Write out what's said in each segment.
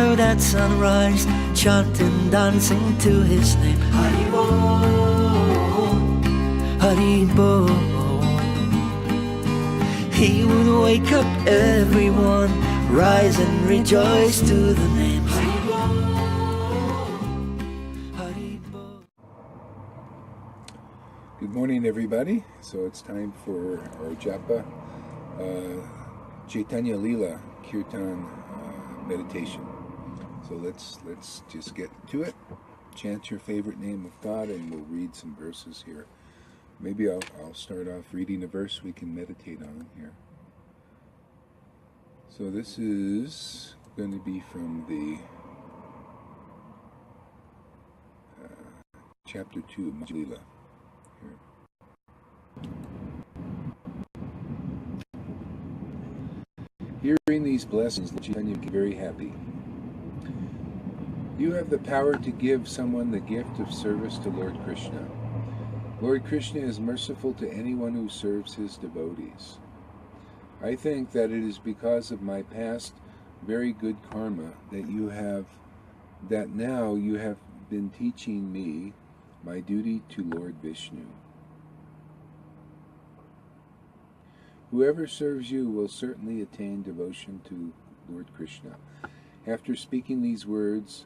served at sunrise, chanting, dancing to his name. Hari Bol, Hari Bol. He would wake up everyone, rise and rejoice to the name. Hari Bol, Hari Bol. Good morning, everybody. So it's time for our japa, Chaitanya Lila Kirtan meditation. So let's just get to it. Chant your favorite name of God, and we'll read some verses here. Maybe I'll start off reading a verse we can meditate on here. So this is going to be from the chapter 2 of Lila. Hearing these blessings, Lord Caitanya became very happy. You have the power to give someone the gift of service to Lord Krishna. Lord Krishna is merciful to anyone who serves his devotees. I think that it is because of my past very good karma that now you have been teaching me my duty to Lord Vishnu. Whoever serves you will certainly attain devotion to Lord Krishna. After speaking these words,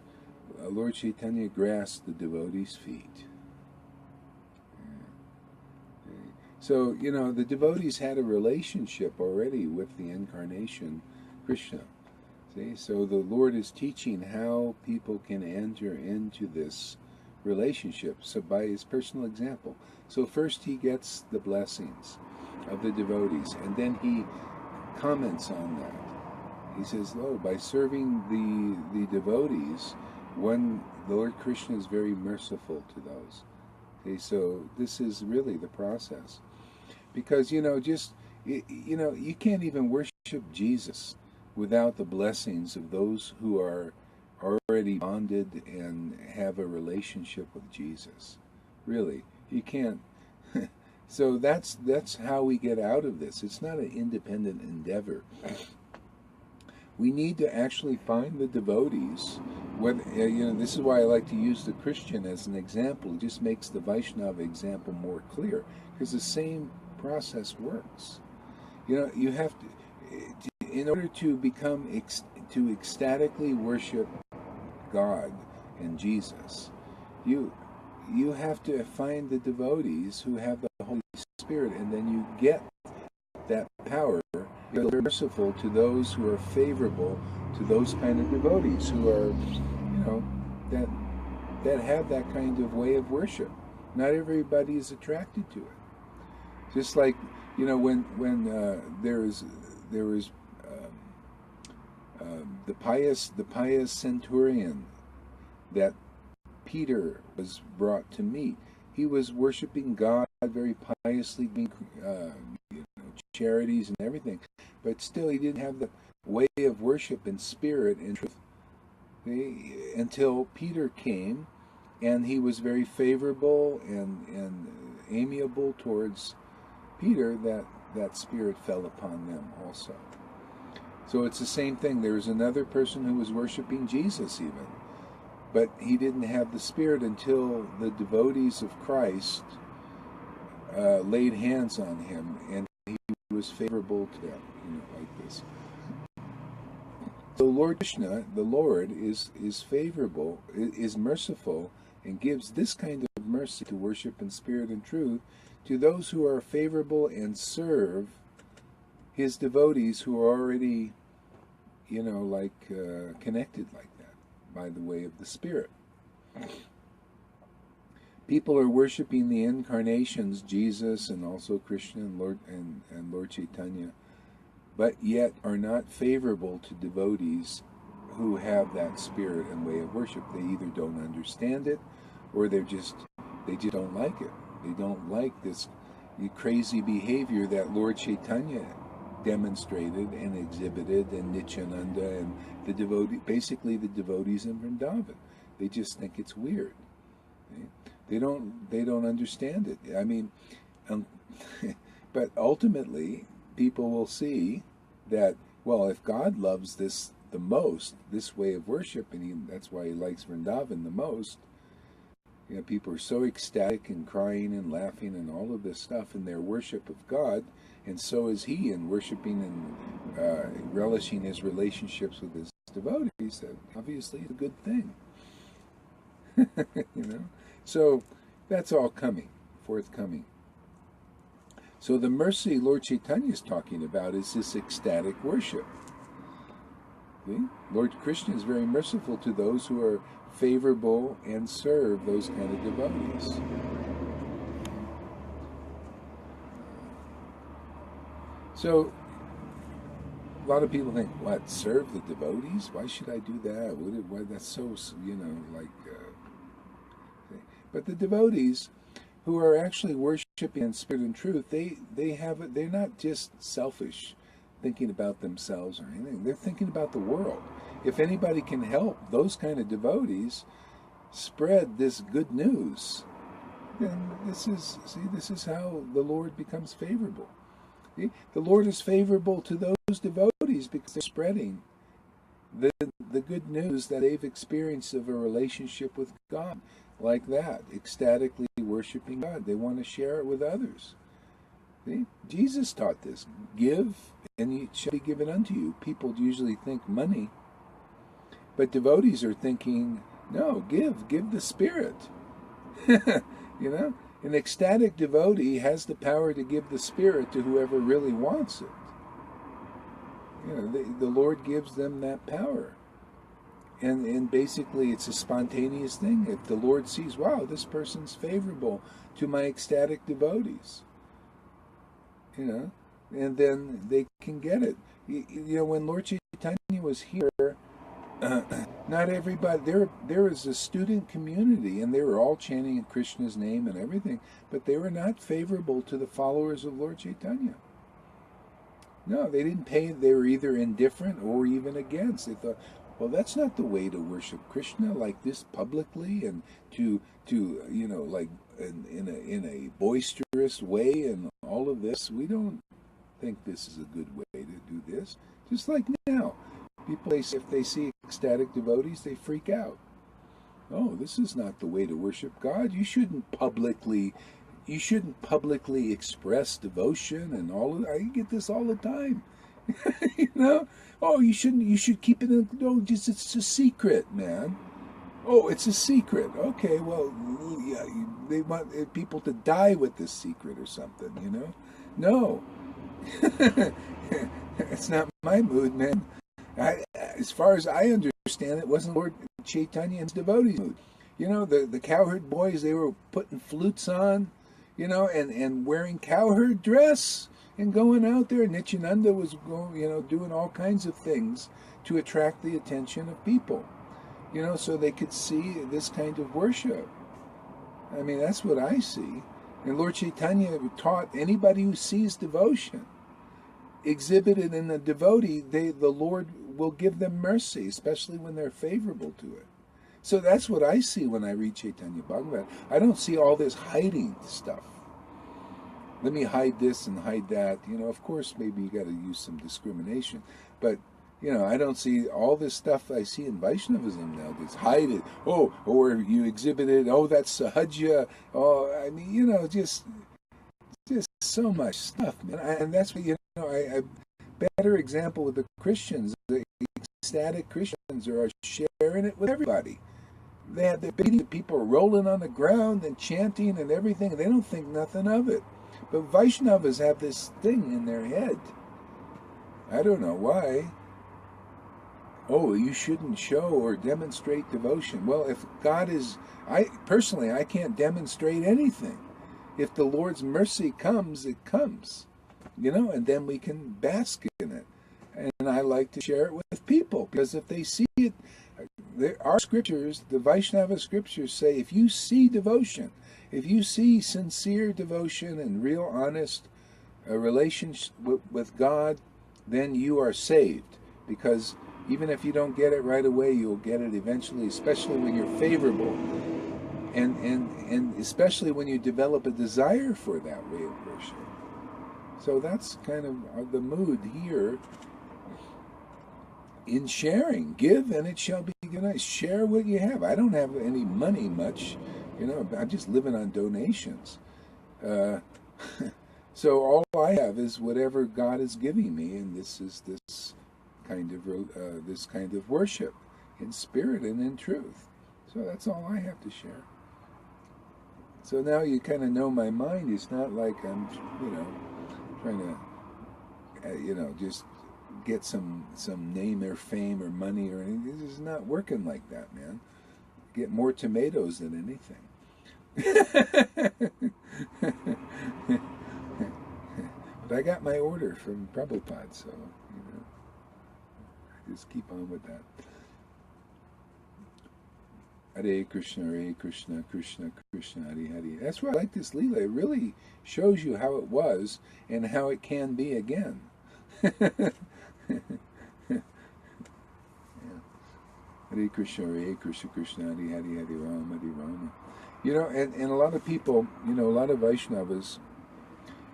Lord Caitanya grasped the devotee's feet. So, the devotees had a relationship already with the incarnation, Krishna. See, so the Lord is teaching how people can enter into this relationship, so by his personal example. So first he gets the blessings of the devotees, and then he comments on that. He says, by serving the devotees, the Lord Krishna is very merciful to those. Okay, so this is really the process. Because, you can't even worship Jesus without the blessings of those who are already bonded and have a relationship with Jesus. Really, you can't. So that's how we get out of this. It's not an independent endeavor. We need to actually find the devotees. This is why I like to use the Christian as an example. It just makes the Vaishnava example more clear, because the same process works. You have to, in order to to ecstatically worship God and Jesus, you have to find the devotees who have the Holy Spirit, and then you get that power. You're merciful to those who are favorable to those kind of devotees who are, that have that kind of way of worship. Not everybody is attracted to it. Just like, when there was the pious centurion that Peter was brought to meet. He was worshiping God very piously, doing charities and everything, but still he didn't have the way of worship in spirit and truth. Until Peter came, and he was very favorable and amiable towards Peter, that spirit fell upon them also. So it's the same thing. There was another person who was worshiping Jesus even, but he didn't have the Spirit until the devotees of Christ laid hands on him, and he was favorable to them, like this. So Lord Krishna, the Lord, is favorable, is merciful, and gives this kind of mercy to worship in spirit and truth to those who are favorable and serve his devotees who are already, connected like that by the way of the Spirit. People are worshiping the incarnations, Jesus and also Krishna and Lord Caitanya, but yet are not favorable to devotees who have that spirit and way of worship. They either don't understand it, or they just don't like it. They don't like this crazy behavior that Lord Caitanya demonstrated and exhibited, and Nityananda and the devotees in Vrindavan. They just think it's weird. Okay? They don't understand it. I mean, but ultimately, people will see that, well, if God loves this the most, this way of worship, and that's why he likes Vrindavan the most. You know, people are so ecstatic and crying and laughing and all of this stuff in their worship of God, and so is he in worshiping and relishing his relationships with his devotees. That obviously is a good thing. You know, so that's all forthcoming. So the mercy Lord Caitanya is talking about is this ecstatic worship. See? Lord Krishna is very merciful to those who are favorable and serve those kind of devotees. So a lot of people think, what, serve the devotees? Why should I do that? Why, that's so, you know, like... But the devotees who are actually worshiping in spirit and truth, they're not just selfish, thinking about themselves or anything. They're thinking about the world. If anybody can help those kind of devotees spread this good news, then this is how the Lord becomes favorable. See? The Lord is favorable to those devotees because they're spreading the good news that they've experienced of a relationship with God, like that, ecstatically worshiping God. They want to share it with others. See? Jesus taught this. Give, and it shall be given unto you. People usually think money, but devotees are thinking, no, give the Spirit. You know, an ecstatic devotee has the power to give the Spirit to whoever really wants it. You know, the Lord gives them that power. And basically it's a spontaneous thing. If the Lord sees, wow, this person's favorable to my ecstatic devotees, you know, and then they can get it. You know, when Lord Caitanya was here, not everybody, there was a student community, and they were all chanting in Krishna's name and everything, but they were not favorable to the followers of Lord Caitanya. No, they didn't pay. They were either indifferent or even against. They thought, well, that's not the way to worship Krishna, like this publicly and to you know, like in a boisterous way and all of this. We don't think this is a good way to do this. Just like now, people, if they see ecstatic devotees, they freak out. Oh, this is not the way to worship God. You shouldn't publicly express devotion and all of. I get this all the time. You know, oh, you should keep it in. No, just it's a secret, man. Oh, it's a secret. Okay, well, yeah, they want people to die with this secret or something. You know, no, it's not my mood, man. As far as I understand, it wasn't Lord Chaitanya's devotees' mood. You know, the cowherd boys, they were putting flutes on, you know, and wearing cowherd dress and going out there. Nityananda was going, you know, doing all kinds of things to attract the attention of people, you know, so they could see this kind of worship. I mean, that's what I see. And Lord Caitanya taught anybody who sees devotion exhibited in a devotee, the Lord will give them mercy, especially when they're favorable to it. So that's what I see when I read Chaitanya Bhagavat. I don't see all this hiding stuff. Let me hide this and hide that. You know, of course, maybe you got to use some discrimination. But, you know, I don't see all this stuff I see in Vaishnavism now. Just hide it. Oh, or you exhibit it. Oh, that's Sahajya. Oh, I mean, you know, just so much stuff, man. And that's what, you know, a better example with the Christians. The ecstatic Christians are sharing it with everybody. They're beating, people are rolling on the ground and chanting and everything, and they don't think nothing of it. But Vaishnavas have this thing in their head. I don't know why. Oh, you shouldn't show or demonstrate devotion. Well, if God is... I can't demonstrate anything. If the Lord's mercy comes, it comes. You know, and then we can bask in it. And I like to share it with people, because if they see it... Our scriptures, the Vaishnava scriptures say, if you see devotion, if you see sincere devotion and real honest relationship with God, then you are saved. Because even if you don't get it right away, you'll get it eventually, especially when you're favorable. And especially when you develop a desire for that way of worship. So that's kind of the mood here. in sharing. Give and it shall be given. Share what you have. I don't have any money much. I'm just living on donations. So all I have is whatever God is giving me, and this is this kind of worship in spirit and in truth. So that's all I have to share. So now you kind of know my mind. It's not like I'm, trying to, just get some name or fame or money or anything. This is not working like that, man. Get more tomatoes than anything. But I got my order from Prabhupada, so I just keep on with that. Hare Krishna, Krishna Krishna, Hare Hare. That's why I like this Leela. It really shows you how it was and how it can be again. Yeah. Hare Krishna, Krishna, Hare Hare, Hare Rama, Hare Rama. And a lot of people, a lot of Vaishnavas,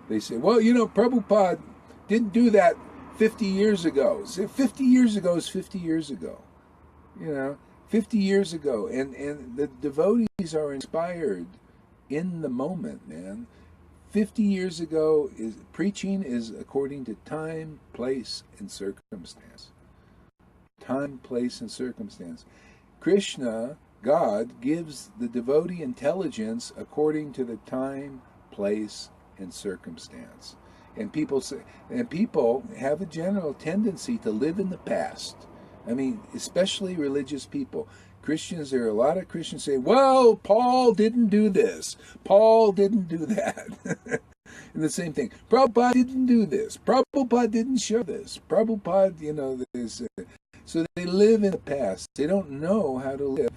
they say, well, Prabhupada didn't do that 50 years ago. So 50 years ago is 50 years ago. 50 years ago. And the devotees are inspired in the moment, man. 50 years ago, preaching is according to time, place, and circumstance. Time, place, and circumstance. Krishna, God, gives the devotee intelligence according to the time, place, and circumstance. And people have a general tendency to live in the past. I mean, especially religious people. Christians, there are a lot of Christians say, well, Paul didn't do this. Paul didn't do that. And the same thing. Prabhupada didn't do this. Prabhupada didn't show this. Prabhupada, so they live in the past. They don't know how to live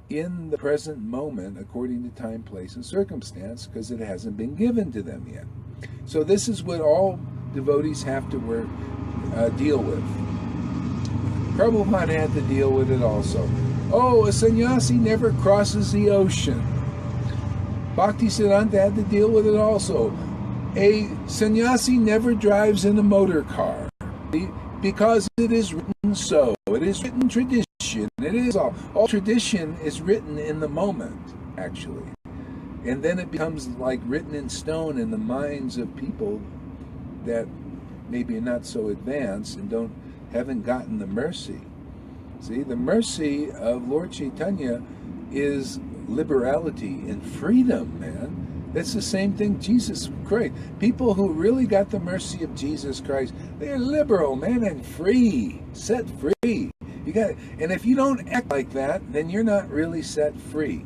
in the present moment according to time, place, and circumstance because it hasn't been given to them yet. So this is what all devotees have to deal with. Prabhupada had to deal with it also. Oh, a sannyasi never crosses the ocean. Bhaktisiddhanta had to deal with it also. A sannyasi never drives in a motor car because it is written so. It is written tradition. It is all tradition is written in the moment, actually. And then it becomes like written in stone in the minds of people that maybe are not so advanced and haven't gotten the mercy. See, the mercy of Lord Caitanya is liberality and freedom, man. That's the same thing Jesus Christ. People who really got the mercy of Jesus Christ, they're liberal, man, and free, set free. And if you don't act like that, then you're not really set free.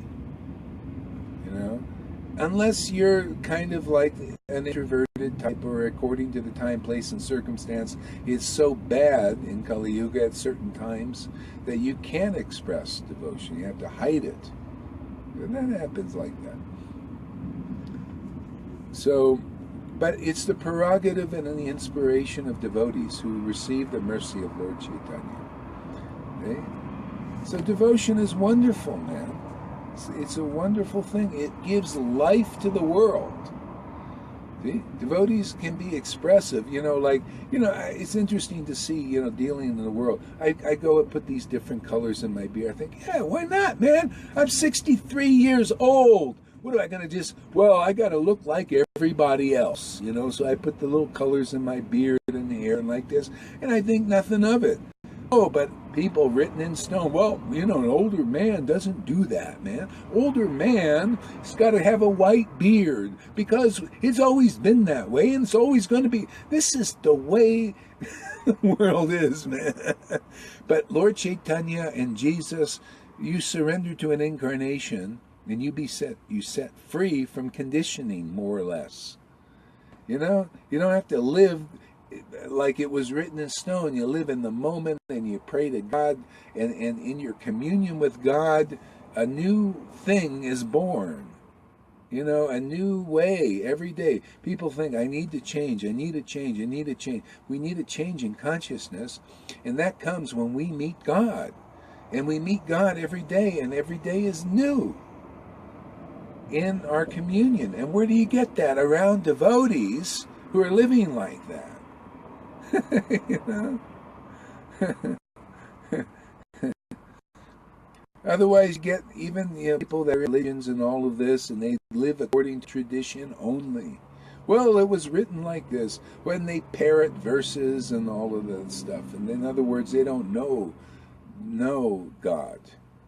Unless you're kind of like an introverted type, or according to the time, place, and circumstance, it's so bad in Kali Yuga at certain times that you can't express devotion. You have to hide it. And that happens like that. So, but it's the prerogative and the inspiration of devotees who receive the mercy of Lord Caitanya. Okay? So devotion is wonderful, man. It's a wonderful thing. It gives life to the world. See? Devotees can be expressive. It's interesting to see, dealing in the world. I go and put these different colors in my beer. I think, yeah, why not, man? I'm 63 years old. What am I going to I got to look like everybody else, So I put the little colors in my beard and hair and like this, and I think nothing of it. Oh, but people written in stone. Well, an older man doesn't do that, man. Older man has got to have a white beard because it's always been that way and it's always going to be. This is the way the world is, man. But Lord Caitanya and Jesus, you surrender to an incarnation and you set free from conditioning, more or less. You don't have to live like it was written in stone. You live in the moment and you pray to God, and in your communion with God, a new thing is born. A new way every day. People think, I need to change, I need to change, I need to change. We need a change in consciousness, and that comes when we meet God. And we meet God every day, and every day is new in our communion. And where do you get that? Around devotees who are living like that. Otherwise, you get even people that are religions and all of this, and they live according to tradition only. Well, it was written like this, when they parrot verses and all of that stuff. And in other words, they don't know God.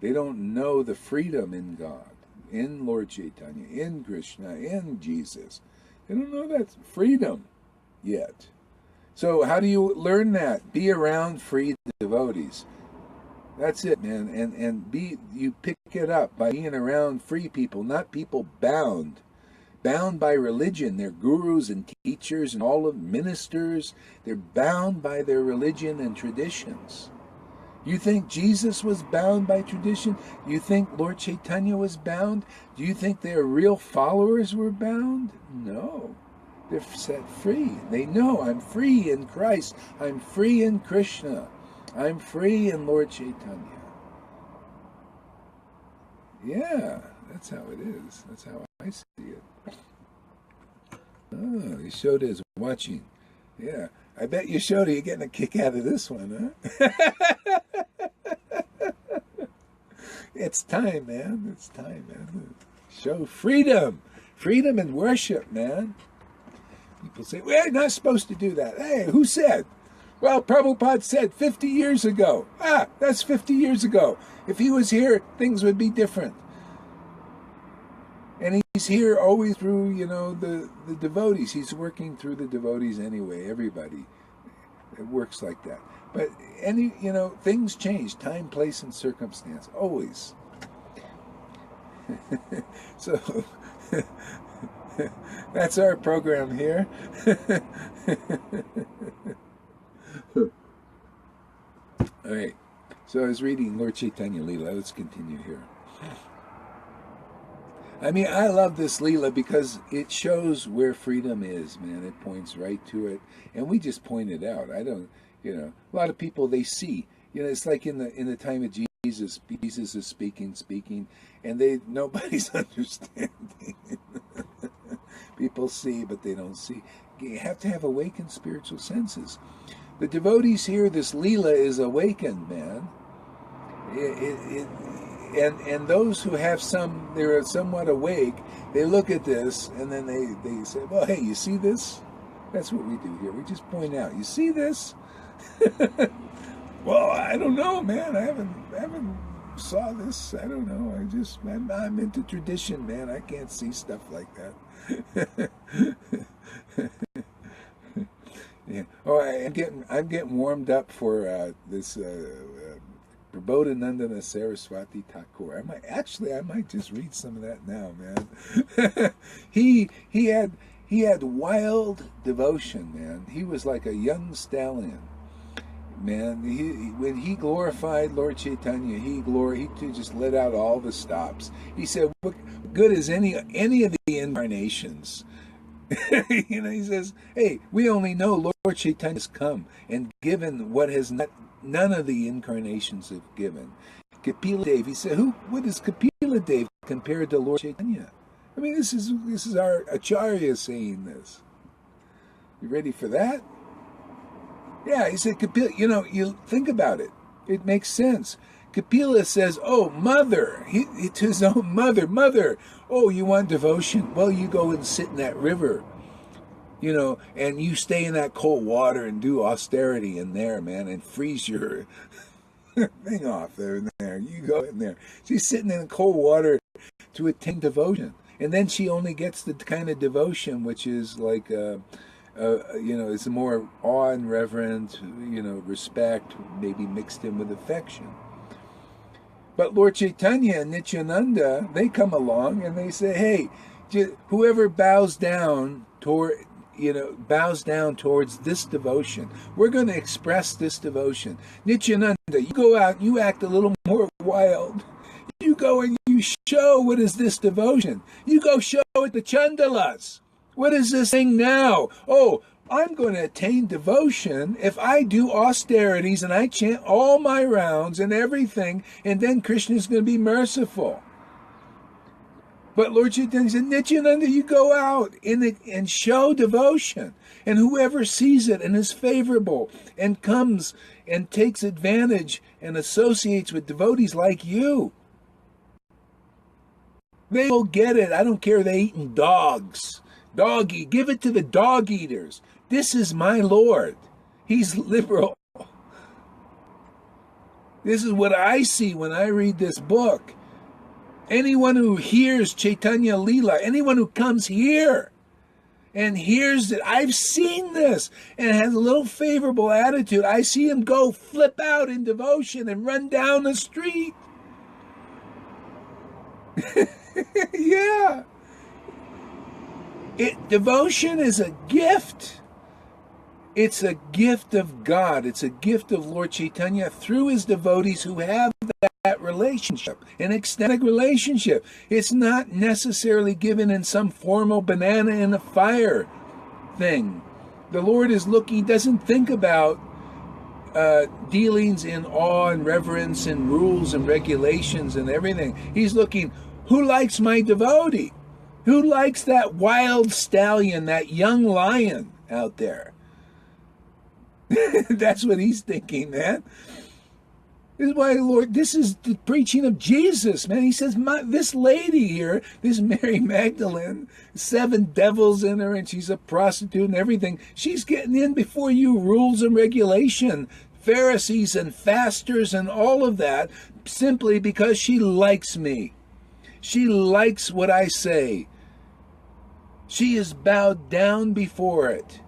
They don't know the freedom in God, in Lord Caitanya, in Krishna, in Jesus. They don't know that freedom yet. So how do you learn that? Be around free devotees. That's it, man. And you pick it up by being around free people, not people bound by religion. They're gurus and teachers and all of ministers. They're bound by their religion and traditions. You think Jesus was bound by tradition? You think Lord Caitanya was bound? Do you think their real followers were bound? No. They're set free. They know, I'm free in Christ. I'm free in Krishna. I'm free in Lord Caitanya. Yeah, that's how it is. That's how I see it. Oh, Yashoda is watching. Yeah, I bet Yashoda, you're getting a kick out of this one, huh? It's time, man. It's time, man. Show freedom. Freedom and worship, man. People say, we're not supposed to do that. Hey, who said? Well, Prabhupada said 50 years ago. Ah, that's 50 years ago. If he was here, things would be different. And he's here always through, the devotees. He's working through the devotees anyway, everybody. It works like that. But things change. Time, place, and circumstance. Always. So, that's our program here. All right. So I was reading Lord Caitanya Leela. Let's continue here. I mean, I love this Leela because it shows where freedom is, man. It points right to it. And we just point it out. I don't, a lot of people, they see. It's like in the time of Jesus is speaking, and nobody's understanding. People see, but they don't see. You have to have awakened spiritual senses. The devotees here, this Leela is awakened, man. And those who have they're somewhat awake, they look at this, and then they say, well, hey, you see this? That's what we do here. We just point out, you see this? Well, I don't know, man. I haven't saw this. I don't know. I'm into tradition, man. I can't see stuff like that. Yeah. Oh, I'm getting warmed up for this Prabodhanandana Saraswati Thakur. I might just read some of that now, man. he had wild devotion, man. He was like a young stallion, man. When he glorified Lord Caitanya, he just let out all the stops. He said, "What good is any of the incarnations?" He says, "Hey, we only know Lord Caitanya has come and given what none of the incarnations have given." Kapila Dev, he said, what is Kapila Dev compared to Lord Caitanya? I mean, this is our Acharya saying this. You ready for that? Yeah, he said, Kapila, you think about it. It makes sense. Kapila says, oh, mother, to his own mother, oh, you want devotion? Well, you go and sit in that river, and you stay in that cold water and do austerity in there, man, and freeze your thing off there and there. You go in there. She's sitting in cold water to attain devotion. And then she only gets the kind of devotion which is like, it's more awe and reverence, respect, maybe mixed in with affection. But Lord Caitanya and Nityananda, they come along and they say, hey, whoever bows down towards this devotion, we're going to express this devotion. Nityananda, you go out, you act a little more wild. You go and you show what is this devotion. You go show it to Chandalas. What is this thing now? Oh, I'm going to attain devotion if I do austerities and I chant all my rounds and everything, and then Krishna's going to be merciful. But Lord Chaitanya said, Nityananda, you go out and show devotion. And whoever sees it and is favorable and comes and takes advantage and associates with devotees like you, They will get it. I don't care they're eating dogs. Give it to the dog eaters. This is my Lord. He's liberal. This is what I see when I read this book. Anyone who hears Chaitanya Leela, anyone who comes here and hears that I've seen this and has a little favorable attitude, I see him go flip out in devotion and run down the street. Yeah. Devotion is a gift. It's a gift of God. It's a gift of Lord Caitanya through his devotees who have that relationship, an ecstatic relationship. It's not necessarily given in some formal banana in a fire thing. The Lord is looking, he doesn't think about dealings in awe and reverence and rules and regulations and everything. He's looking, who likes my devotee? Who likes that wild stallion, that young lion out there? That's what he's thinking, man. This is why, Lord, this is the preaching of Jesus, man. He says, this lady here, this Mary Magdalene, 7 devils in her, and she's a prostitute and everything. She's getting in before you, rules and regulation, Pharisees and fasters and all of that, simply because she likes me. She likes what I say. She is bowed down before it.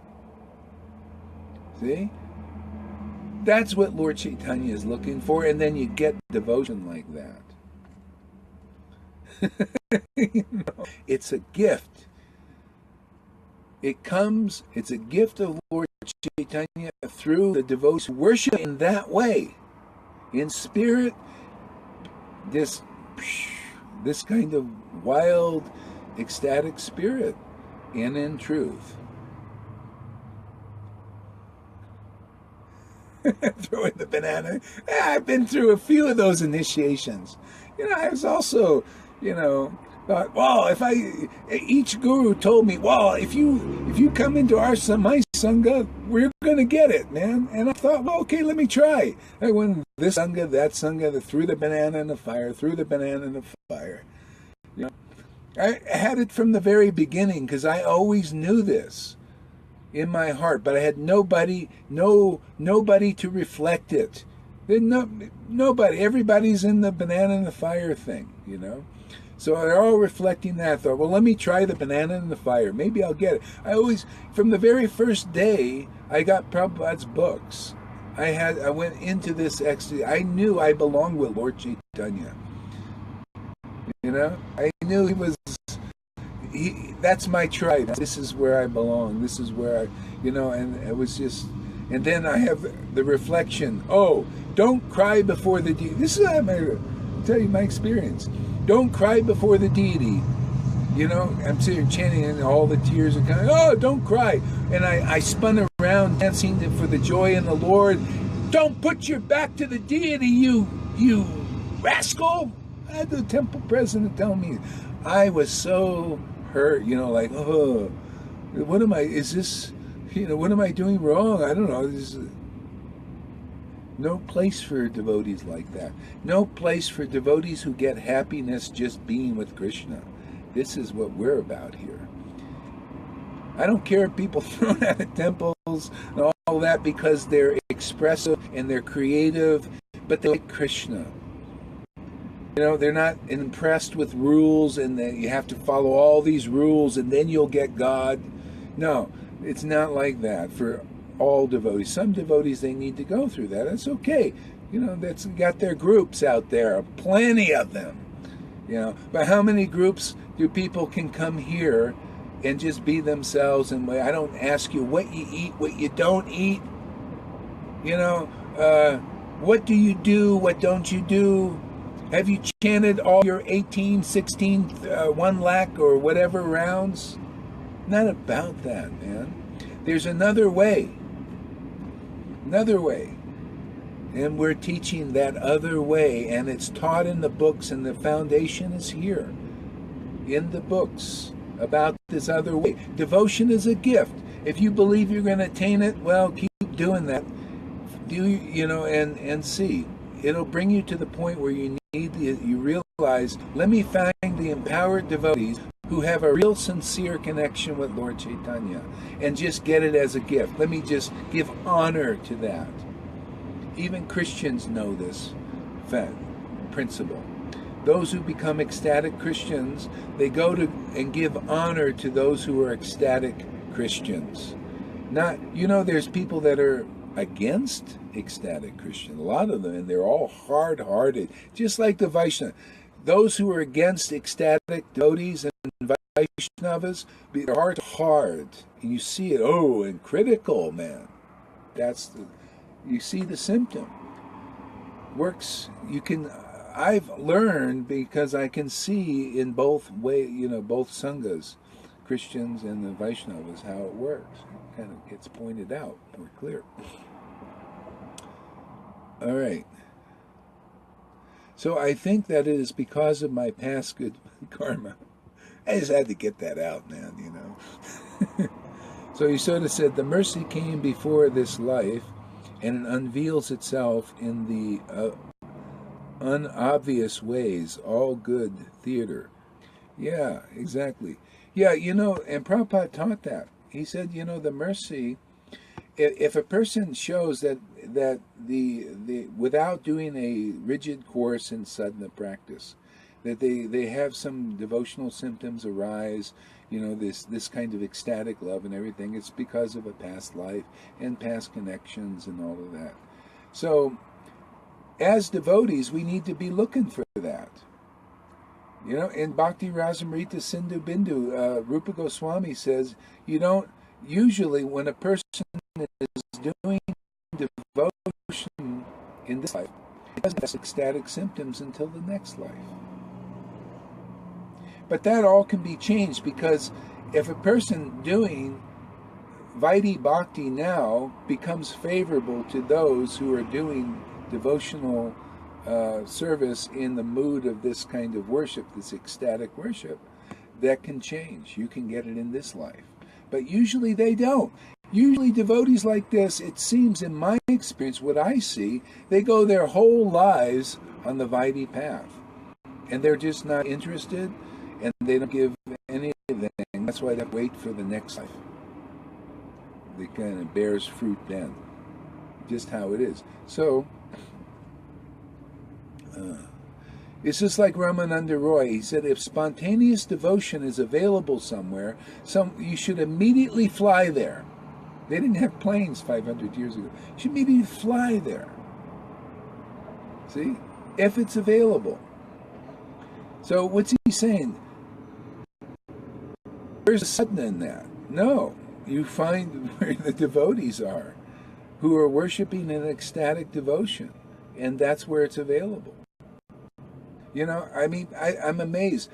See? That's what Lord Caitanya is looking for, and then you get devotion like that. It's a gift. It's a gift of Lord Caitanya through the devotees who worship in that way. In spirit, this kind of wild, ecstatic spirit, and in truth. Throw in the banana. I've been through a few of those initiations. I was also, thought, well, each guru told me, well, if you come into my sangha, we're going to get it, man. And I thought, well, okay, let me try. I went this sangha, that sangha, threw the banana in the fire, I had it from the very beginning because I always knew this in my heart, but I had nobody to reflect it. Nobody. Everybody's in the banana in the fire thing, So they're all reflecting that. I thought, well, let me try the banana in the fire. Maybe I'll get it. From the very first day, I got Prabhupada's books. I went into this ecstasy. I knew I belonged with Lord Caitanya. I knew that's my tribe. This is where I belong. This is where and it was just, and then I have the reflection. Oh, don't cry before the deity. This is I'll tell you my experience. Don't cry before the deity. I'm sitting chanting and all the tears are coming. Oh, don't cry. And I spun around dancing for the joy in the Lord. Don't put your back to the deity, you rascal. I had the temple president tell me. I was so hurt, oh, what am I doing wrong? I don't know. There's no place for devotees like that. No place for devotees who get happiness just being with Krishna. This is what we're about here. I don't care if people thrown out of temples and all that because they're expressive and they're creative, but they like Krishna. They're not impressed with rules and that you have to follow all these rules and then you'll get God. No, it's not like that for all devotees. Some devotees, they need to go through that. That's okay. That's got their groups out there, plenty of them. But how many groups do people can come here and just be themselves? And I don't ask you what you eat, what you don't eat. What do you do? What don't you do? Have you chanted all your 18, 16, 1 lakh or whatever rounds? Not about that, man. There's another way. Another way. And we're teaching that other way, and it's taught in the books, and the foundation is here in the books about this other way. Devotion is a gift. If you believe you're going to attain it, well, keep doing that. And see. It'll bring you to the point where you realize realize, let me find the empowered devotees who have a real sincere connection with Lord Caitanya and just get it as a gift. Let me just give honor to that. Even Christians know this principle. Those who become ecstatic Christians, they go to and give honor to those who are ecstatic Christians. Not, there's people that are against ecstatic Christian, a lot of them, and they're all hard-hearted, just like the Vaishnava. Those who are against ecstatic devotees and Vaishnavas, their heart's hard, and you see it, and critical, man. You see the symptom. I've learned, because I can see in both both sanghas, Christians and the Vaishnavas, how it works. It kind of gets pointed out more clear. All right. So I think that it is because of my past good karma. I just had to get that out, man, So he sort of said, the mercy came before this life, and it unveils itself in the unobvious ways, all good theater. Yeah, exactly. Yeah, and Prabhupada taught that. He said, the mercy, if a person shows that the without doing a rigid course in sadhana practice, that they have some devotional symptoms arise, this kind of ecstatic love and everything, it's because of a past life and past connections and all of that. So, as devotees, we need to be looking for that. In Bhakti Rasamrita Sindhu Bindu, Rupa Goswami says, usually when a person is doing devotion in this life, it doesn't have ecstatic symptoms until the next life. But that all can be changed, because if a person doing Vaidhi Bhakti now becomes favorable to those who are doing devotional service in the mood of this kind of worship, this ecstatic worship, that can change. You can get it in this life. But usually they don't. Usually devotees like this, it seems in my experience, what I see, they go their whole lives on the Vaidhi path. And they're just not interested, and they don't give anything. That's why they have to wait for the next life. It kind of bears fruit then. Just how it is. So, it's just like Ramananda Roy. He said, if spontaneous devotion is available somewhere, you should immediately fly there. They didn't have planes 500 years ago. You should immediately fly there. See? If it's available. So what's he saying? There's a sadhana in that. No. You find where the devotees are, who are worshiping in ecstatic devotion. And that's where it's available. I'm amazed.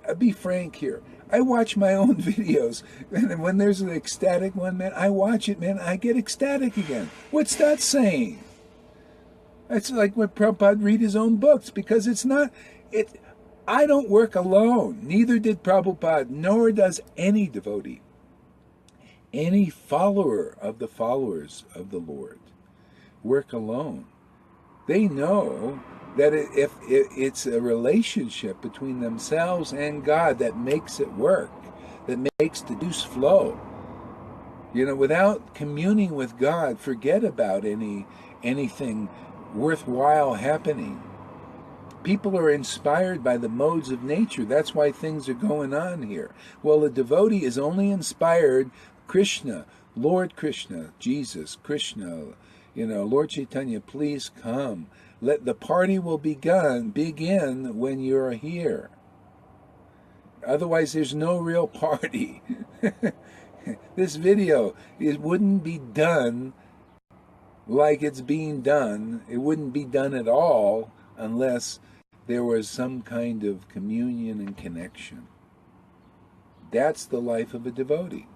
I'll be frank here. I watch my own videos, and when there's an ecstatic one, man, I watch it, man, I get ecstatic again. What's that saying? That's like when Prabhupada read his own books, because I don't work alone. Neither did Prabhupada, nor does any devotee, any follower of the followers of the Lord, work alone. They know that if it's a relationship between themselves and God that makes it work, that makes the juice flow. Without communing with God, forget about anything worthwhile happening. People are inspired by the modes of nature. That's why things are going on here. Well, a devotee is only inspired Krishna, Lord Krishna, Jesus, Krishna, Lord Caitanya, please come. The party will begin when you're here. Otherwise, there's no real party. This video, it wouldn't be done like it's being done. It wouldn't be done at all unless there was some kind of communion and connection. That's the life of a devotee.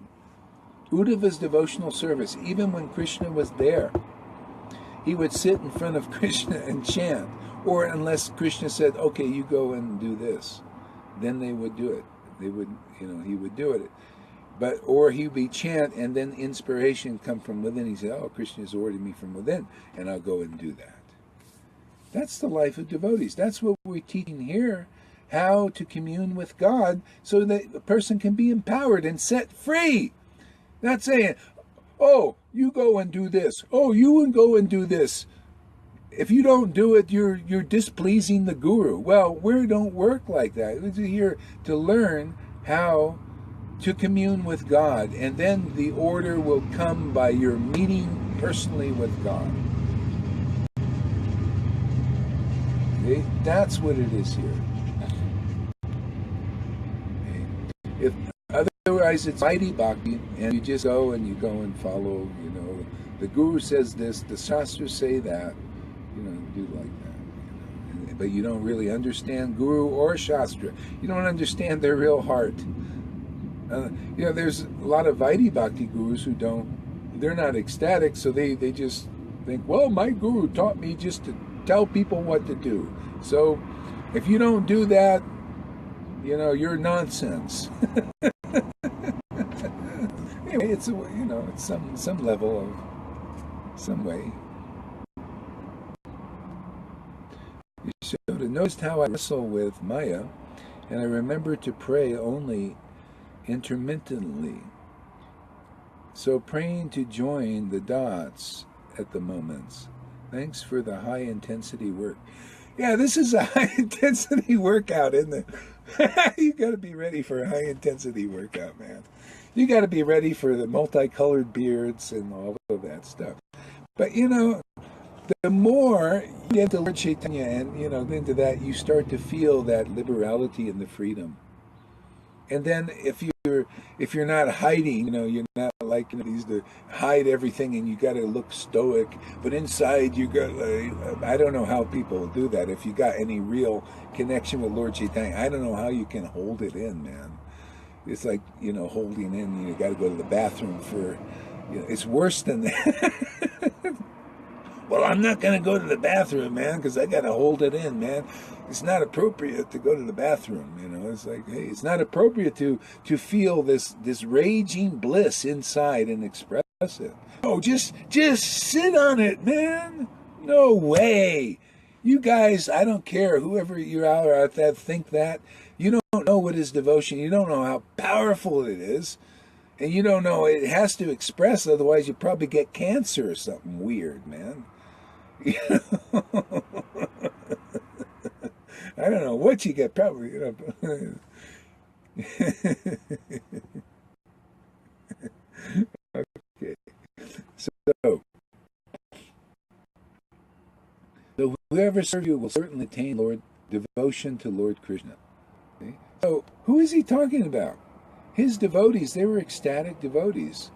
Uddhava's devotional service, even when Krishna was there, he would sit in front of Krishna and chant. Or unless Krishna said, okay, you go and do this, then they would do it. He would do it. Or he would be chant, and then inspiration come from within. He said, oh, Krishna has ordered me from within, and I'll go and do that. That's the life of devotees. That's what we're teaching here. how to commune with God so that a person can be empowered and set free. Not saying, oh, you go and do this. Oh, you go and do this. If you don't do it, you're displeasing the guru. Well, we don't work like that. We're here to learn how to commune with God, and then the order will come by your meeting personally with God. Okay? That's what it is here. Okay? If otherwise it's mighty bhakti, and you just go and follow. The guru says this, the shastras say that. Do like that. But you don't really understand guru or shastra. You don't understand their real heart. There's a lot of Vaidhi Bhakti gurus who they're not ecstatic, so they just think, well, my guru taught me just to tell people what to do. So if you don't do that, you're nonsense. Anyway, it's some level of some way. So to notice how I wrestle with Maya, and I remember to pray only intermittently. So praying to join the dots at the moments. Thanks for the high intensity work. Yeah, this is a high intensity workout, isn't it? You got to be ready for a high intensity workout, man. You got to be ready for the multicolored beards and all of that stuff. But the more you get to Lord Caitanya and into that, you start to feel that liberality and the freedom. And then if you're not hiding, you're not like these to hide everything and you got to look stoic, but inside you got I don't know how people do that. If you got any real connection with Lord Caitanya, I don't know how you can hold it in, man. It's like holding in. You got to go to the bathroom for. It's worse than that. Well, I'm not going to go to the bathroom, man, because I got to hold it in, man. It's not appropriate to go to the bathroom, It's like, hey, it's not appropriate to feel this raging bliss inside and express it. Oh, just sit on it, man. No way. You guys, I don't care, whoever you are out there think that. You don't know what is devotion. You don't know how powerful it is. And you don't know, it has to express, otherwise you probably get cancer or something weird, man. I don't know what you get, probably. Okay. So whoever serves you will certainly attain devotion to Lord Krishna. Okay? So who is he talking about? His devotees, they were ecstatic devotees.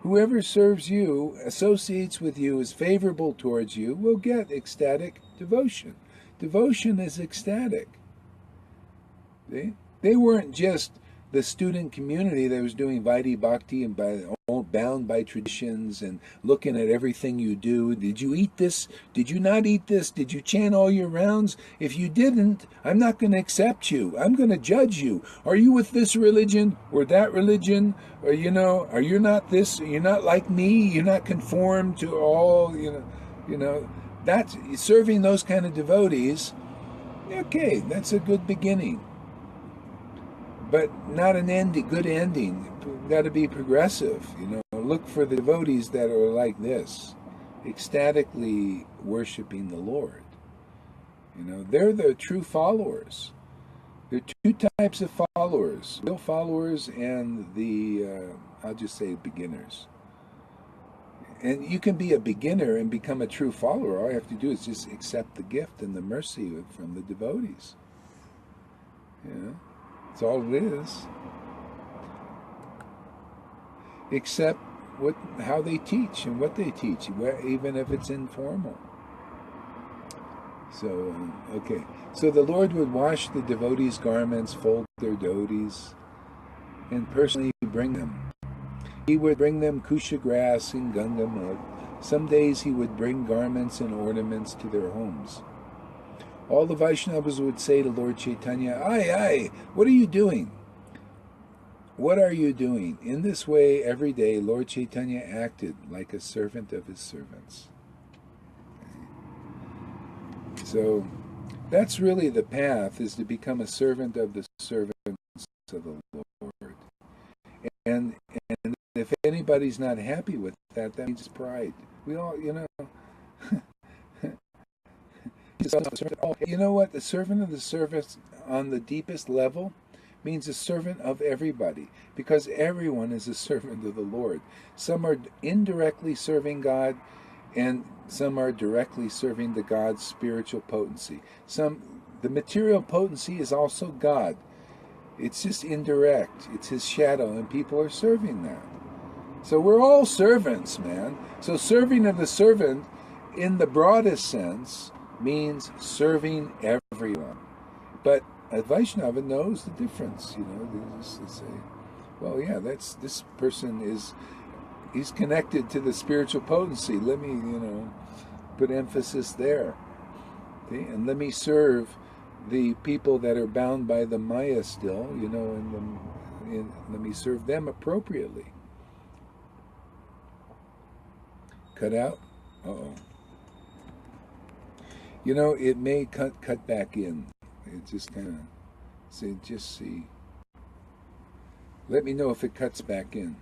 Whoever serves you, associates with you, is favorable towards you, will get ecstatic devotion. Devotion is ecstatic. See? They weren't just the student community that was doing Vaidhi Bhakti and bound by traditions and looking at everything you do. Did you eat this? Did you not eat this? Did you chant all your rounds? If you didn't, I'm not going to accept you. I'm going to judge you. Are you with this religion or that religion? Or, are you not this? You're not like me. You're not conformed to all, That's serving those kind of devotees. Okay, that's a good beginning. But not a good ending. You've got to be progressive, Look for the devotees that are like this, ecstatically worshiping the Lord. They're the true followers. There are two types of followers: real followers and I'll just say beginners. And you can be a beginner and become a true follower. All you have to do is just accept the gift and the mercy from the devotees. That's all it is. Except how they teach and what they teach, even if it's informal. So, okay. So the Lord would wash the devotees' garments, fold their dhotis, and personally bring them. He would bring them kusha grass and Ganga mud. Some days he would bring garments and ornaments to their homes. All the Vaishnavas would say to Lord Caitanya, "Aye, what are you doing? What are you doing?" In this way, every day, Lord Caitanya acted like a servant of his servants. So, That's really the path, is to become a servant of the servants of the Lord. And if anybody's not happy with that, that means pride. We all, you know what? The servant of the service on the deepest level means a servant of everybody, because everyone is a servant of the Lord. Some are indirectly serving God, and some are directly serving the God's spiritual potency. The material potency is also God. It's just indirect. It's his shadow, and people are serving that. So we're all servants, man. So serving of the servant, in the broadest sense, means serving everyone. But a Vaishnava knows the difference. They just say, well, yeah, this person he's connected to the spiritual potency. Let me, put emphasis there. Okay? And let me serve the people that are bound by the Maya still, and let me serve them appropriately. Cut out? Uh-oh. It may cut back in. It just kind of, just see. Let me know if it cuts back in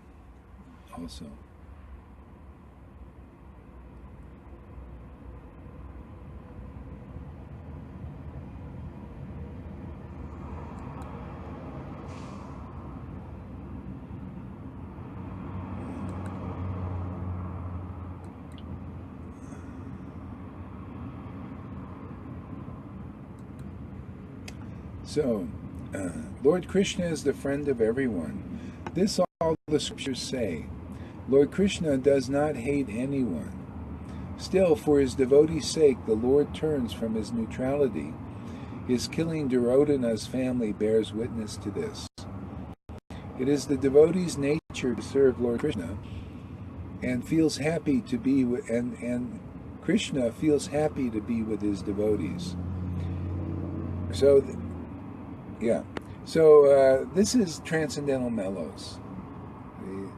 also. So, Lord Krishna is the friend of everyone. This all the scriptures say. Lord Krishna does not hate anyone. Still, for his devotees' sake, the Lord turns from his neutrality. His killing Duryodhana's family bears witness to this. It is the devotee's nature to serve Lord Krishna, and feels happy to be with, and Krishna feels happy to be with his devotees. So, yeah. So this is transcendental mellows, the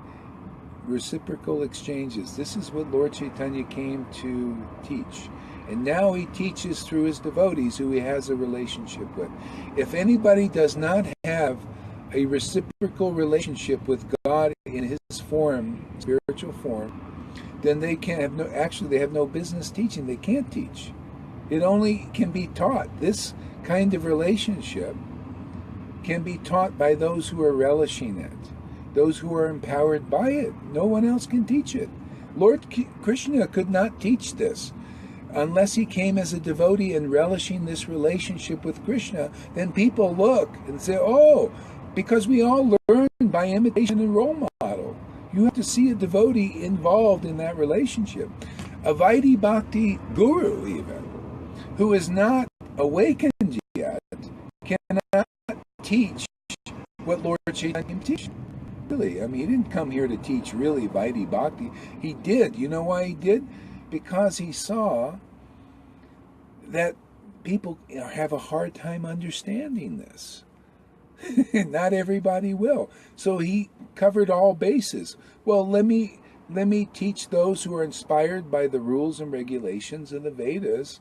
reciprocal exchanges. This is what Lord Caitanya came to teach. And now he teaches through his devotees who he has a relationship with. If anybody does not have a reciprocal relationship with God in his form, spiritual form, then they can't have they have no business teaching. They can't teach. It only can be taught. This kind of relationship can be taught by those who are relishing it, those who are empowered by it. No one else can teach it. Lord Krishna could not teach this. Unless he came as a devotee and relishing this relationship with Krishna, then people look and say, oh, because we all learn by imitation and role model. You have to see a devotee involved in that relationship. A Vaidhi Bhakti guru, even, who is not awakened yet, cannot teach what Lord Caitanya teach. Really, I mean, he didn't come here to teach really Vaidhi Bhakti. He did. You know why he did? Because he saw that people have a hard time understanding this. Not everybody will. So he covered all bases. Well, let me teach those who are inspired by the rules and regulations of the Vedas,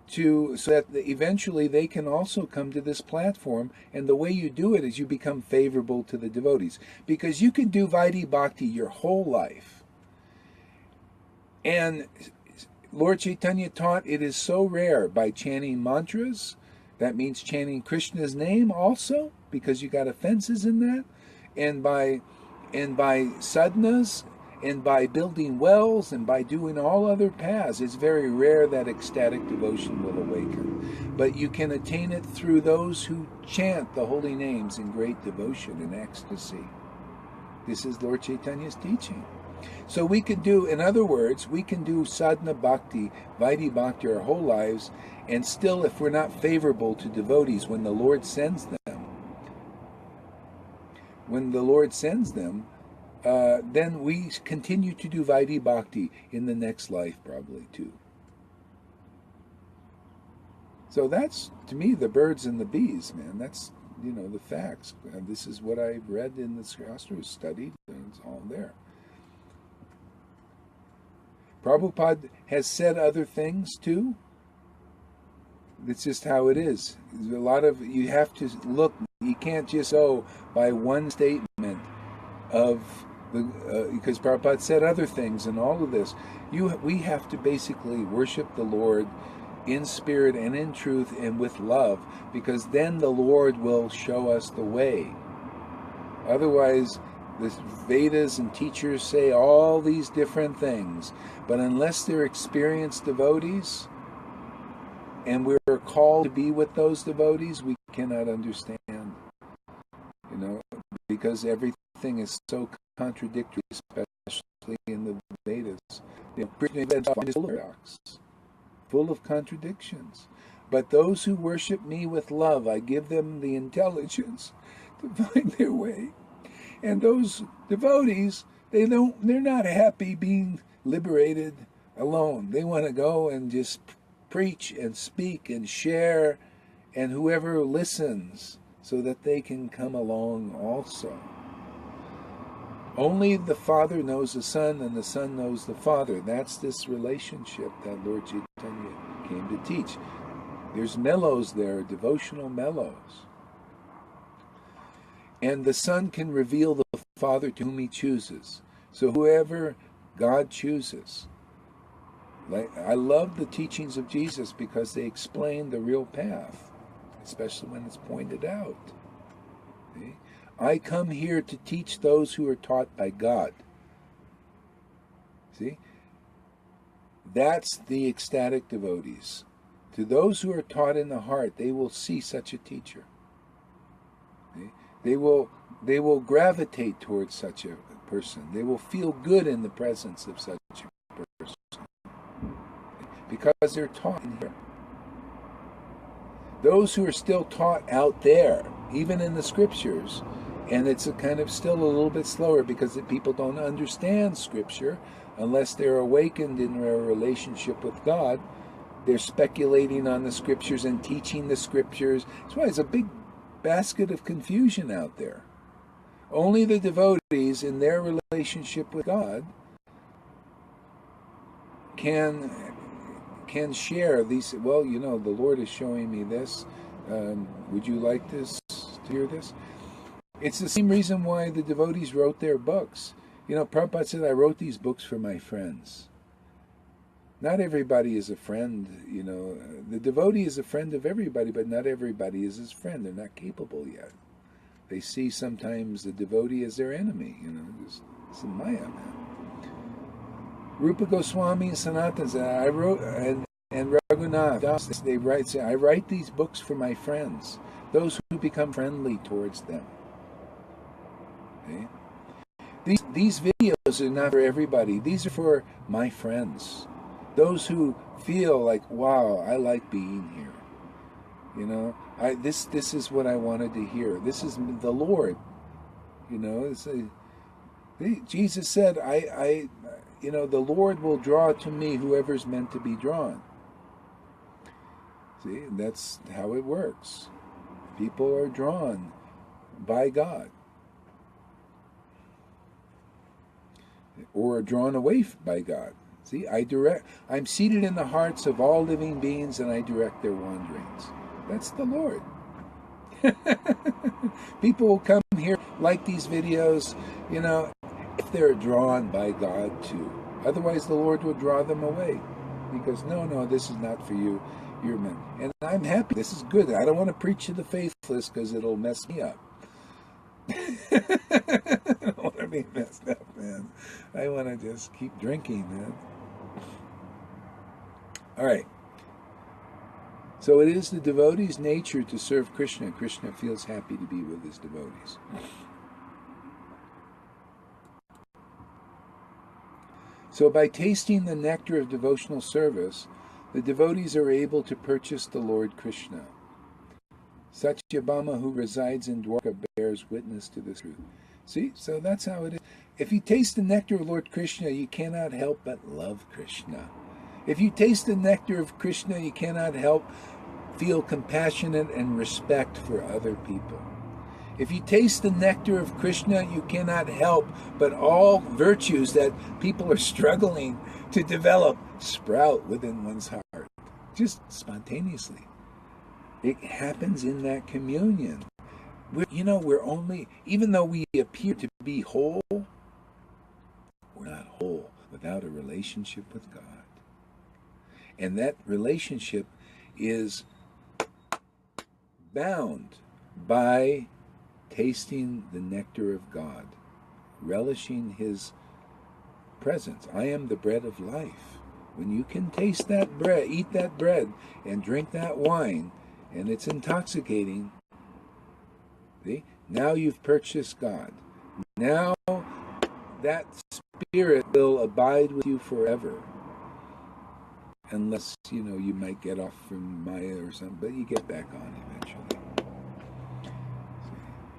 so that eventually they can also come to this platform. And the way you do it is you become favorable to the devotees, because you can do Vaidhi Bhakti your whole life. And Lord Caitanya taught it is so rare by chanting mantras. That means chanting Krishna's name also, because you got offenses in that, and by sadhanas, and by building wells, and by doing all other paths. It's very rare that ecstatic devotion will awaken. But you can attain it through those who chant the holy names in great devotion and ecstasy. This is Lord Caitanya's teaching. So we can do, in other words, we can do sadhana bhakti, Vaidhi Bhakti our whole lives, and still, if we're not favorable to devotees when the Lord sends them, then we continue to do Vaidhi Bhakti in the next life probably too. So that's, to me, the birds and the bees, man. That's, the facts. And this is what I've read in the Shastras, studied, and it's all there. Prabhupada has said other things too, It's just how it is. There's a lot of, you have to look, you can't just go by one statement of the, because Prabhupada said other things in all of this. We have to basically worship the Lord in spirit and in truth and with love, because then the Lord will show us the way. Otherwise, the Vedas and teachers say all these different things, but unless they're experienced devotees, and we're called to be with those devotees, we cannot understand, because everything is so contradictory, especially in the Vedas. Krishna is full of contradictions. But those who worship me with love, I give them the intelligence to find their way. And those devotees, they're not happy being liberated alone. They want to go and just preach and speak and share, and whoever listens, so that they can come along also. Only the Father knows the Son, and the Son knows the Father. That's this relationship that Lord Caitanya came to teach. There's mellows there, devotional mellows. And the Son can reveal the Father to whom he chooses. So whoever God chooses. I love the teachings of Jesus because they explain the real path, especially when it's pointed out. See? I come here to teach those who are taught by God. See? That's the ecstatic devotees. To those who are taught in the heart, they will see such a teacher. See? They will gravitate towards such a person. They will feel good in the presence of such a person. Because they're taught in here. Those who are still taught out there, even in the scriptures, and it's a kind of still a little bit slower because people don't understand scripture unless they're awakened in their relationship with God. They're speculating on the scriptures and teaching the scriptures. That's why it's a big basket of confusion out there. Only the devotees in their relationship with God can share these. Well, the Lord is showing me this. Would you like this, to hear this? It's the same reason why the devotees wrote their books. Prabhupada said, I wrote these books for my friends. Not everybody is a friend, The devotee is a friend of everybody, but not everybody is his friend. They're not capable yet. They see sometimes the devotee as their enemy, just some Maya, man. Rupa Goswami and Sanatan said, I wrote, and Raghunath Das, they say, I write these books for my friends, those who become friendly towards them. Okay? These videos are not for everybody. These are for my friends, those who feel like, wow, I like being here. This is what I wanted to hear. This is the Lord. Jesus said, the Lord will draw to me whoever's meant to be drawn. See, that's how it works. People are drawn by God. Or drawn away by God. See, I'm seated in the hearts of all living beings, and I direct their wanderings. That's the Lord. People will come here, like these videos, if they're drawn by God too. Otherwise, the Lord will draw them away. Because, no, this is not for you. You're meant. And I'm happy. This is good. I don't want to preach to the faithless because it'll mess me up. I don't want to be messed up, man. I want to just keep drinking, man. All right. So it is the devotee's nature to serve Krishna. Krishna feels happy to be with his devotees. So by tasting the nectar of devotional service, the devotees are able to purchase the Lord Krishna. Satyabhama, who resides in Dwarka, bears witness to this truth. See, so that's how it is. If you taste the nectar of Lord Krishna, you cannot help but love Krishna. If you taste the nectar of Krishna, you cannot help feel compassionate and respect for other people. If you taste the nectar of Krishna, you cannot help but all virtues that people are struggling to develop sprout within one's heart, just spontaneously. It happens in that communion. We're only, even though we appear to be whole, we're not whole without a relationship with God. And that relationship is bound by tasting the nectar of God, relishing His presence. I am the bread of life. When you can taste that bread, eat that bread, and drink that wine, and it's intoxicating, see? Now you've purchased God. Now that spirit will abide with you forever. Unless, you might get off from Maya or something, but you get back on eventually.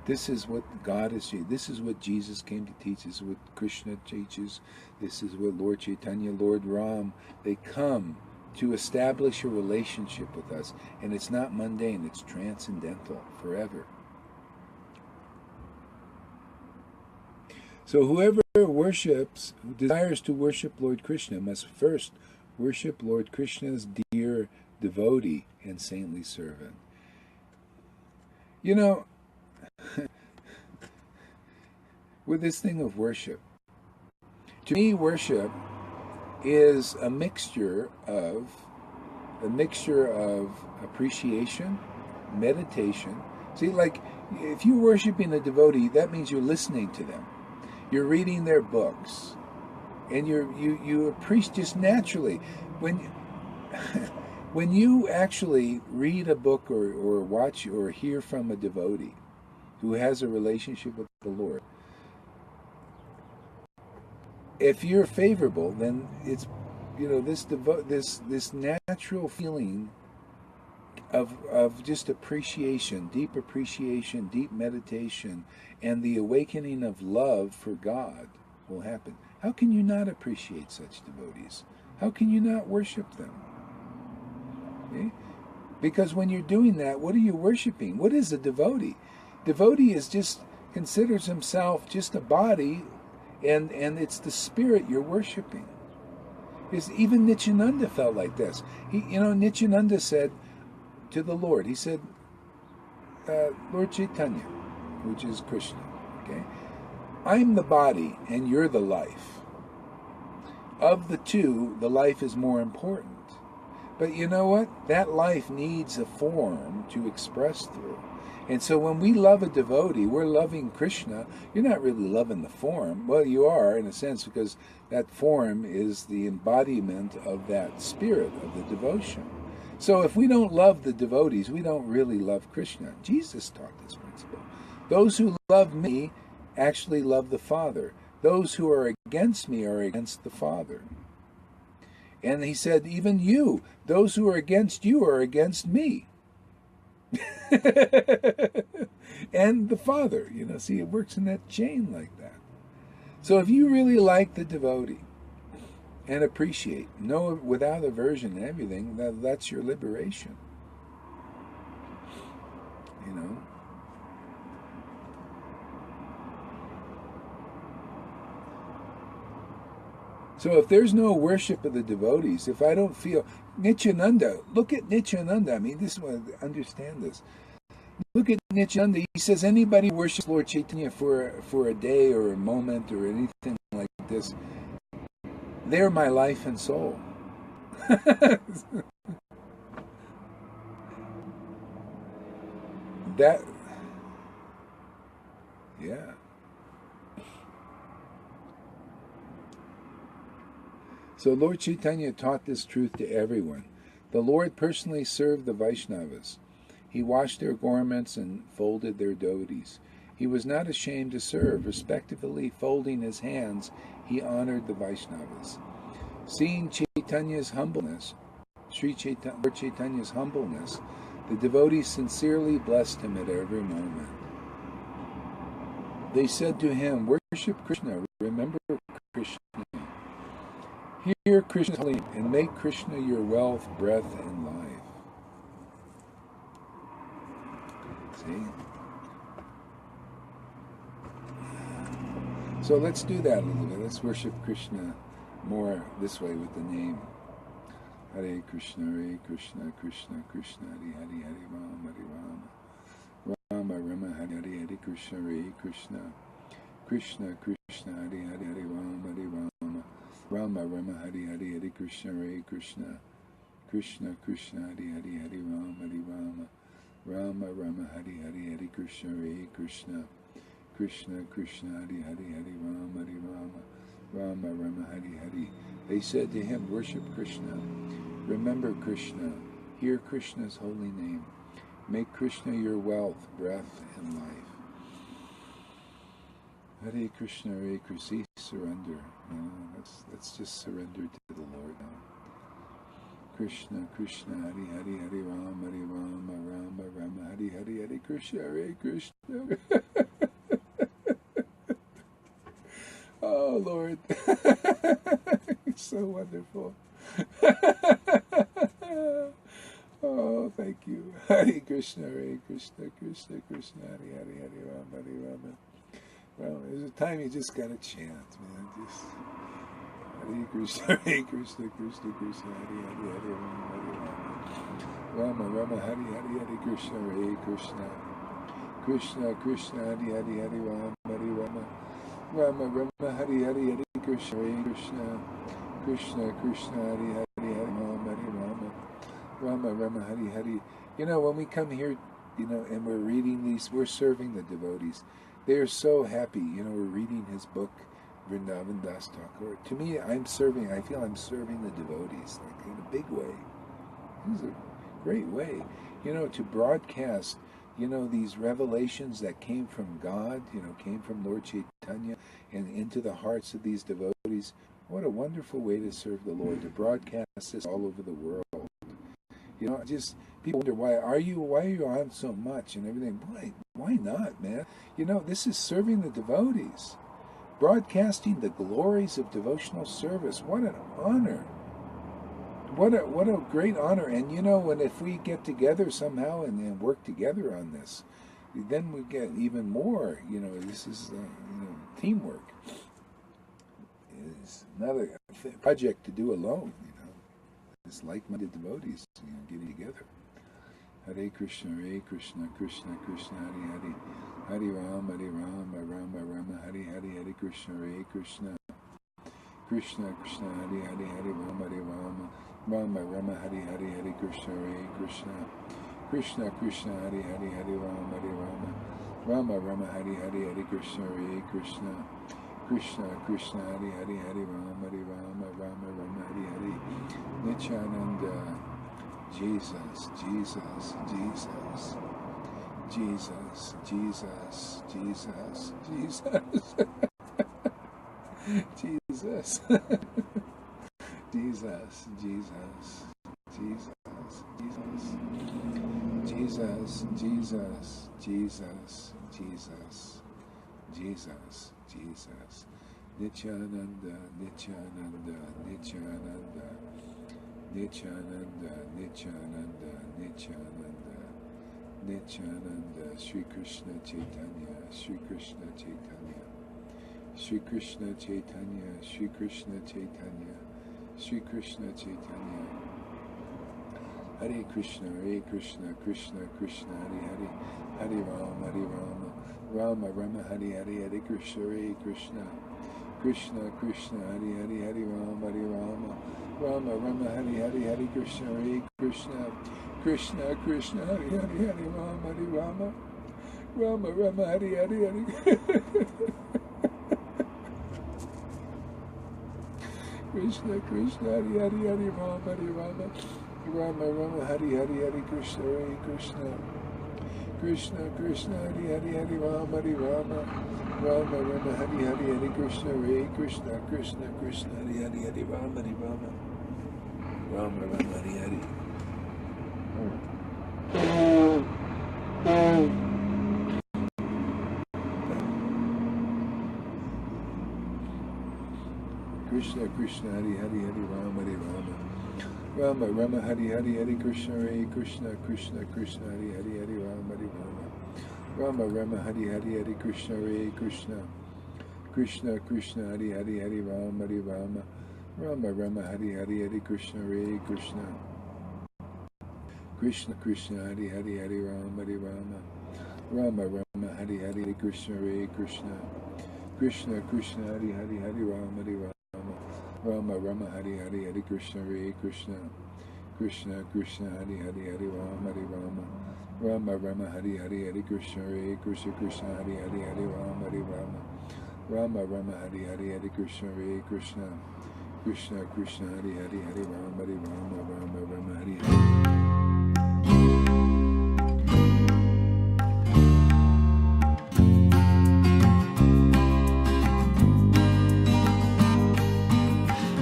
This is what God is teaching. This is what Jesus came to teach. This is what Krishna teaches. This is what Lord Caitanya, Lord Ram, they come to establish a relationship with us. And it's not mundane, it's transcendental, forever. So whoever desires to worship Lord Krishna must first worship Lord Krishna's dear devotee and saintly servant. With this thing of worship, to me, worship is a mixture of appreciation, meditation. See, like if you're worshiping a devotee, that means you're listening to them, you're reading their books, and you appreciate just naturally when you actually read a book or watch or hear from a devotee who has a relationship with the Lord. If you're favorable, then it's this natural feeling of just appreciation, deep meditation, and the awakening of love for God will happen. How can you not appreciate such devotees? How can you not worship them? Okay? Because when you're doing that, what are you worshiping? What is a devotee? Devotee considers himself just a body, and it's the spirit you're worshiping. Because even Niche-nanda felt like this. Niche-nanda said to the Lord, he said, Lord Caitanya, which is Krishna, okay? I'm the body and you're the life. Of the two, the life is more important. But you know what? That life needs a form to express through. And so when we love a devotee, we're loving Krishna. You're not really loving the form. Well, you are in a sense, because that form is the embodiment of that spirit of the devotion. So if we don't love the devotees, we don't really love Krishna. Jesus taught this principle. Those who love me actually love the Father. Those who are against me are against the Father. And he said, even you, those who are against you are against me. And the Father, see, it works in that chain like that. So if you really like the devotee and appreciate, know without aversion and everything, that's your liberation. So if there's no worship of the devotees, if I don't feel Niche-nanda, look at Niche-nanda. I mean, this is what I understand this. Look at Niche-nanda. He says anybody who worships Lord Caitanya for a day or a moment or anything like this, they're my life and soul. Yeah. So Lord Caitanya taught this truth to everyone. The Lord personally served the Vaishnavas. He washed their garments and folded their dhotis. He was not ashamed to serve. Respectfully folding his hands, he honored the Vaishnavas. Seeing Chaitanya's humbleness, Lord Chaitanya's humbleness, the devotees sincerely blessed him at every moment. They said to him, worship Krishna, remember Krishna. Hear Krishna's holy name, and make Krishna your wealth, breath, and life. See? So let's do that a little bit. Let's worship Krishna more this way with the name. Hare Krishna, Krishna Krishna, Hare Rama, Rama Rama, Hare Krishna, Krishna, Krishna Krishna, Hare Rama, Rama Rama, Hare Krishna, Krishna, Krishna Krishna, Hare Rama, Rama Rama, Hare Krishna, Krishna, Krishna Krishna, Hare Rama, Rama Rama, Hare. They said to him, worship Krishna, remember Krishna, hear Krishna's holy name, make Krishna your wealth, breath, and life. Hare Krishna, surrender. Let's just surrender to the Lord now. Krishna, Krishna, Hare Rama, Rama Rama, Hare Krishna, Krishna. Oh, Lord. It's so wonderful. Oh, thank you. Hare Krishna, Krishna, Krishna, Hare Rama. Well, there's a time you just gotta chant, man. Just Hare Krishna, Krishna, Krishna, Hare Rama, Rama, Hare Krishna, Krishna, Krishna, Hare Rama, Rama Rama, Hare Krishna, Krishna, Krishna, Hare Rama, Rama, Hare. You know, when we come here, and we're reading these, we're serving the devotees. They are so happy. We're reading his book, Vrindavan Das Thakur. To me, I feel I'm serving the devotees, like in a big way. This is a great way, to broadcast, these revelations that came from God, came from Lord Caitanya, and into the hearts of these devotees. What a wonderful way to serve the Lord, to broadcast this all over the world. Just people wonder, why are you on so much and everything? Why not, man? This is serving the devotees, broadcasting the glories of devotional service. What an honor! What a great honor! And if we get together somehow and work together on this, then we get even more. This is teamwork. It's not a project to do alone. It's like-minded devotees, getting together. Hare Krishna, Krishna, Krishna, Hare Rama, Rama Rama, Hare Krishna, Krishna, Krishna, Krishna, Hare Rama, Rama Rama, Hare Krishna, Krishna, Krishna, Hare Rama, Rama Rama, Hare Krishna, Krishna, Krishna, Krishna, Hare Rama, Rama Rama, Hare Niche-shananda. Jesus, Jesus, Jesus, Jesus, Jesus, Jesus, Jesus, Jesus, Jesus, Jesus, Jesus, Jesus, Jesus, Jesus, Jesus, Jesus, Niche-shananda, Niche-shananda, Niche-shananda, Niche-shananda, Niche-shananda, Niche-shananda, Niche-shananda, Sri Krishna Caitanya, Sri Krishna Caitanya, Sri Krishna Caitanya, Sri Krishna Caitanya, Sri Krishna Caitanya. Hare Krishna, Krishna, Krishna, Hare Rama, Rama Rama, Hare Krishna, Krishna, Krishna, Krishna, Hare Rama, Rama Rama, Hare Krishna, Krishna, Krishna, Krishna, Hare Rama, Rama Rama, Hare Krishna, Krishna, Hare Rama, Rama Rama, Hare Krishna, Krishna, Krishna, Krishna, Hare Rama, Rama Rama, Hare Krishna, Krishna, Krishna, Krishna, Hare Rama, Rama Rama, Hare. Krishna, Krishna, Hare Rama, Rama Rama, Hare Krishna, Krishna, Krishna, Krishna, Hare Rama, Rama Rama, Hare Krishna, Krishna, Krishna, Krishna, Hare Rama, Rama Rama Hari Hari Hari Krishna Hare Krishna. Krishna Krishna Hari Hari Hari Rama Hari Rama. Rama Rama Hari Hari Hari Krishna Hare Krishna. Krishna Krishna Hari Hari Hari Rama Hari Rama. Rama Rama Hari Hari Hari Krishna Hare Krishna. Krishna Krishna Hari Hari Hari Rama Hari Rama. Rama Rama Hari Hari Hari Krishna Hare Krishna. Krishna Hari Hari Hari Rama Hari Rama. Rama Rama Hari Hari Hari Krishna Hare Krishna. Krishna Krishna Hari Hari Hari Rama Hari Rama. Rama Rama Hari Hari.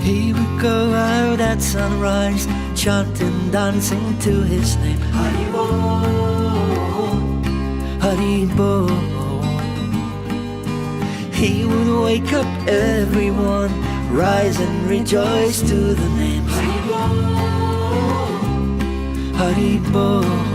He would go out at sunrise, chanting, dancing to his name. Hari Bol, Hari Bol. He would wake up everyone, rise and rejoice to the name. Hari Bol, Hari Bol.